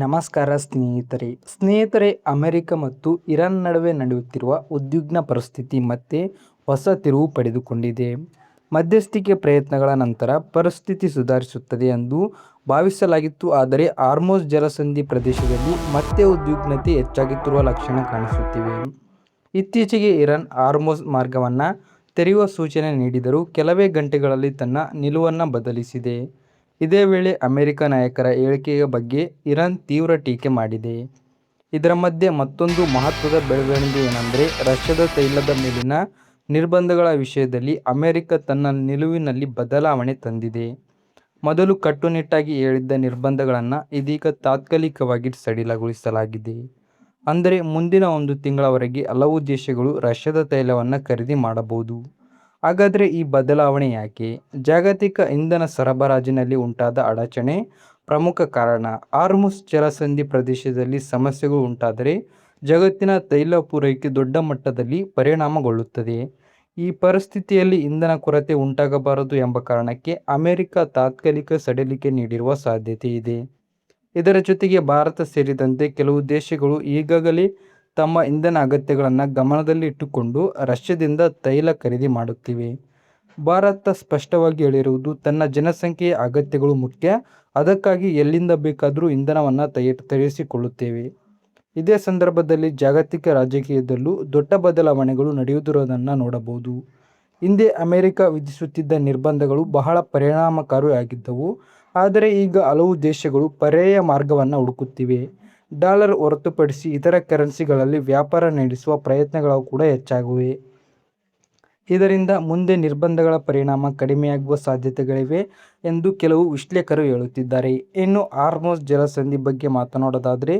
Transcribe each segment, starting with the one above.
ನಮಸ್ಕಾರ ಸ್ನೇಹಿತರೆ ಅಮೆರಿಕ ಮತ್ತು ಇರಾನ್ ನಡುವೆ ನಡೆಯುತ್ತಿರುವ ಉದ್ವಿಗ್ನ ಪರಿಸ್ಥಿತಿ ಮತ್ತೆ ಹೊಸ ತಿರುವು ಪಡೆದುಕೊಂಡಿದೆ. ಮಧ್ಯಸ್ಥಿಕೆ ಪ್ರಯತ್ನಗಳ ನಂತರ ಪರಿಸ್ಥಿತಿ ಸುಧಾರಿಸುತ್ತದೆ ಎಂದು ಭಾವಿಸಲಾಗಿತ್ತು. ಆದರೆ ಹಾರ್ಮುಜ್ ಜಲಸಂಧಿ ಪ್ರದೇಶದಲ್ಲಿ ಮತ್ತೆ ಉದ್ವಿಗ್ನತೆ ಹೆಚ್ಚಾಗುತ್ತಿರುವ ಲಕ್ಷಣ ಕಾಣಿಸುತ್ತಿವೆ. ಇತ್ತೀಚೆಗೆ ಇರಾನ್ ಹಾರ್ಮುಜ್ ಮಾರ್ಗವನ್ನು ತೆರೆಯುವ ಸೂಚನೆ ನೀಡಿದರೂ ಕೆಲವೇ ಗಂಟೆಗಳಲ್ಲಿ ತನ್ನ ನಿಲುವನ್ನು ಬದಲಿಸಿದೆ. ಇದೇ ವೇಳೆ ಅಮೆರಿಕ ನಾಯಕರ ಹೇಳಿಕೆಯ ಬಗ್ಗೆ ಇರಾನ್ ತೀವ್ರ ಟೀಕೆ ಮಾಡಿದೆ. ಇದರ ಮಧ್ಯೆ ಮತ್ತೊಂದು ಮಹತ್ವದ ಬೆಳವಣಿಗೆ ಏನೆಂದರೆ ರಷ್ಯಾದ ತೈಲದ ಮೇಲಿನ ನಿರ್ಬಂಧಗಳ ವಿಷಯದಲ್ಲಿ ಅಮೆರಿಕ ತನ್ನ ನಿಲುವಿನಲ್ಲಿ ಬದಲಾವಣೆ ತಂದಿದೆ. ಮೊದಲು ಕಟ್ಟುನಿಟ್ಟಾಗಿ ಹೇಳಿದ್ದ ನಿರ್ಬಂಧಗಳನ್ನು ಇದೀಗ ತಾತ್ಕಾಲಿಕವಾಗಿ ಸಡಿಲಗೊಳಿಸಲಾಗಿದೆ. ಅಂದರೆ ಮುಂದಿನ 1 ತಿಂಗಳವರೆಗೆ ಹಲವು ದೇಶಗಳು ರಷ್ಯಾದ ತೈಲವನ್ನು ಖರೀದಿ ಮಾಡಬಹುದು. ಹಾಗಾದರೆ ಈ ಬದಲಾವಣೆ ಯಾಕೆ? ಜಾಗತಿಕ ಇಂಧನ ಸರಬರಾಜಿನಲ್ಲಿ ಉಂಟಾದ ಅಡಚಣೆ ಪ್ರಮುಖ ಕಾರಣ. ಹಾರ್ಮುಜ್ ಜಲಸಂಧಿ ಪ್ರದೇಶದಲ್ಲಿ ಸಮಸ್ಯೆಗಳು ಉಂಟಾದರೆ ಜಗತ್ತಿನ ತೈಲ ಪೂರೈಕೆ ದೊಡ್ಡ ಮಟ್ಟದಲ್ಲಿ ಪರಿಣಾಮಗೊಳ್ಳುತ್ತದೆ. ಈ ಪರಿಸ್ಥಿತಿಯಲ್ಲಿ ಇಂಧನ ಕೊರತೆ ಉಂಟಾಗಬಾರದು ಎಂಬ ಕಾರಣಕ್ಕೆ ಅಮೆರಿಕ ತಾತ್ಕಾಲಿಕ ಸಡಿಲಿಕೆ ನೀಡಿರುವ ಸಾಧ್ಯತೆ ಇದೆ. ಇದರ ಜೊತೆಗೆ ಭಾರತ ಸೇರಿದಂತೆ ಕೆಲವು ದೇಶಗಳು ಈಗಾಗಲೇ ತಮ್ಮ ಇಂಧನ ಅಗತ್ಯಗಳನ್ನು ಗಮನದಲ್ಲಿ ಇಟ್ಟುಕೊಂಡು ರಷ್ಯಾದಿಂದ ತೈಲ ಖರೀದಿ ಮಾಡುತ್ತಿವೆ. ಭಾರತ ಸ್ಪಷ್ಟವಾಗಿ ಹೇಳಿರುವುದು ತನ್ನ ಜನಸಂಖ್ಯೆಯ ಅಗತ್ಯಗಳು ಮುಖ್ಯ, ಅದಕ್ಕಾಗಿ ಎಲ್ಲಿಂದ ಬೇಕಾದರೂ ಇಂಧನವನ್ನು ತರಿಸಿಕೊಳ್ಳುತ್ತೇವೆ. ಇದೇ ಸಂದರ್ಭದಲ್ಲಿ ಜಾಗತಿಕ ರಾಜಕೀಯದಲ್ಲೂ ದೊಡ್ಡ ಬದಲಾವಣೆಗಳು ನಡೆಯುತ್ತಿರುವುದನ್ನು ನೋಡಬಹುದು. ಹಿಂದೆ ಅಮೆರಿಕ ವಿಧಿಸುತ್ತಿದ್ದ ನಿರ್ಬಂಧಗಳು ಬಹಳ ಪರಿಣಾಮಕಾರಿಯಾಗಿದ್ದವು. ಆದರೆ ಈಗ ಹಲವು ದೇಶಗಳು ಪರ್ಯಾಯ ಮಾರ್ಗವನ್ನು ಹುಡುಕುತ್ತಿವೆ. ಡಾಲರ್ ಹೊರತುಪಡಿಸಿ ಇತರ ಕರೆನ್ಸಿಗಳಲ್ಲಿ ವ್ಯಾಪಾರ ನಡೆಸುವ ಪ್ರಯತ್ನಗಳು ಕೂಡ ಹೆಚ್ಚಾಗಿವೆ. ಇದರಿಂದ ಮುಂದೆ ನಿರ್ಬಂಧಗಳ ಪರಿಣಾಮ ಕಡಿಮೆಯಾಗುವ ಸಾಧ್ಯತೆಗಳಿವೆ ಎಂದು ಕೆಲವು ವಿಶ್ಲೇಷಕರು ಹೇಳುತ್ತಿದ್ದಾರೆ. ಇನ್ನು ಹಾರ್ಮುಜ್ ಜಲಸಂಧಿ ಬಗ್ಗೆ ಮಾತನಾಡೋದಾದರೆ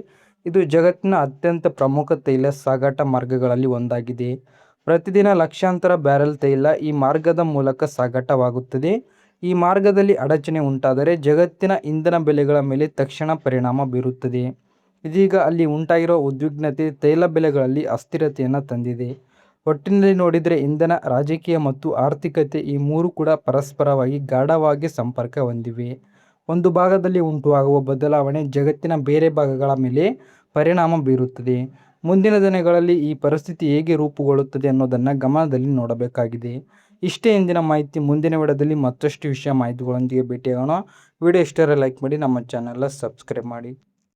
ಇದು ಜಗತ್ತಿನ ಅತ್ಯಂತ ಪ್ರಮುಖ ತೈಲ ಸಾಗಾಟ ಮಾರ್ಗಗಳಲ್ಲಿ ಒಂದಾಗಿದೆ. ಪ್ರತಿದಿನ ಲಕ್ಷಾಂತರ ಬ್ಯಾರೆಲ್ ತೈಲ ಈ ಮಾರ್ಗದ ಮೂಲಕ ಸಾಗಾಟವಾಗುತ್ತದೆ. ಈ ಮಾರ್ಗದಲ್ಲಿ ಅಡಚಣೆ ಉಂಟಾದರೆ ಜಗತ್ತಿನ ಇಂಧನ ಬೆಲೆಗಳ ಮೇಲೆ ತಕ್ಷಣ ಪರಿಣಾಮ ಬೀರುತ್ತದೆ. ಇದೀಗ ಅಲ್ಲಿ ಉಂಟಾಗಿರುವ ಉದ್ವಿಗ್ನತೆ ತೈಲ ಬೆಲೆಗಳಲ್ಲಿ ಅಸ್ಥಿರತೆಯನ್ನು ತಂದಿದೆ. ಒಟ್ಟಿನಲ್ಲಿ ನೋಡಿದರೆ ಇಂಧನ, ರಾಜಕೀಯ ಮತ್ತು ಆರ್ಥಿಕತೆ ಈ ಮೂರು ಕೂಡ ಪರಸ್ಪರವಾಗಿ ಗಾಢವಾಗಿ ಸಂಪರ್ಕ ಹೊಂದಿವೆ. ಒಂದು ಭಾಗದಲ್ಲಿ ಉಂಟಾಗುವ ಬದಲಾವಣೆ ಜಗತ್ತಿನ ಬೇರೆ ಭಾಗಗಳ ಮೇಲೆ ಪರಿಣಾಮ ಬೀರುತ್ತದೆ. ಮುಂದಿನ ದಿನಗಳಲ್ಲಿ ಈ ಪರಿಸ್ಥಿತಿ ಹೇಗೆ ರೂಪುಗೊಳ್ಳುತ್ತದೆ ಅನ್ನೋದನ್ನು ಗಮನದಲ್ಲಿ ನೋಡಬೇಕಾಗಿದೆ. ಇಷ್ಟೇ ಇಂದಿನ ಮಾಹಿತಿ. ಮುಂದಿನ ವಿಡಿಯೋದಲ್ಲಿ ಮತ್ತಷ್ಟು ಮಾಹಿತಿಗಳೊಂದಿಗೆ ಭೇಟಿಯಾಗೋಣ. ವಿಡಿಯೋ ಇಷ್ಟರ ಲೈಕ್ ಮಾಡಿ, ನಮ್ಮ ಚಾನೆಲ್ ಸಬ್ಸ್ಕ್ರೈಬ್ ಮಾಡಿ.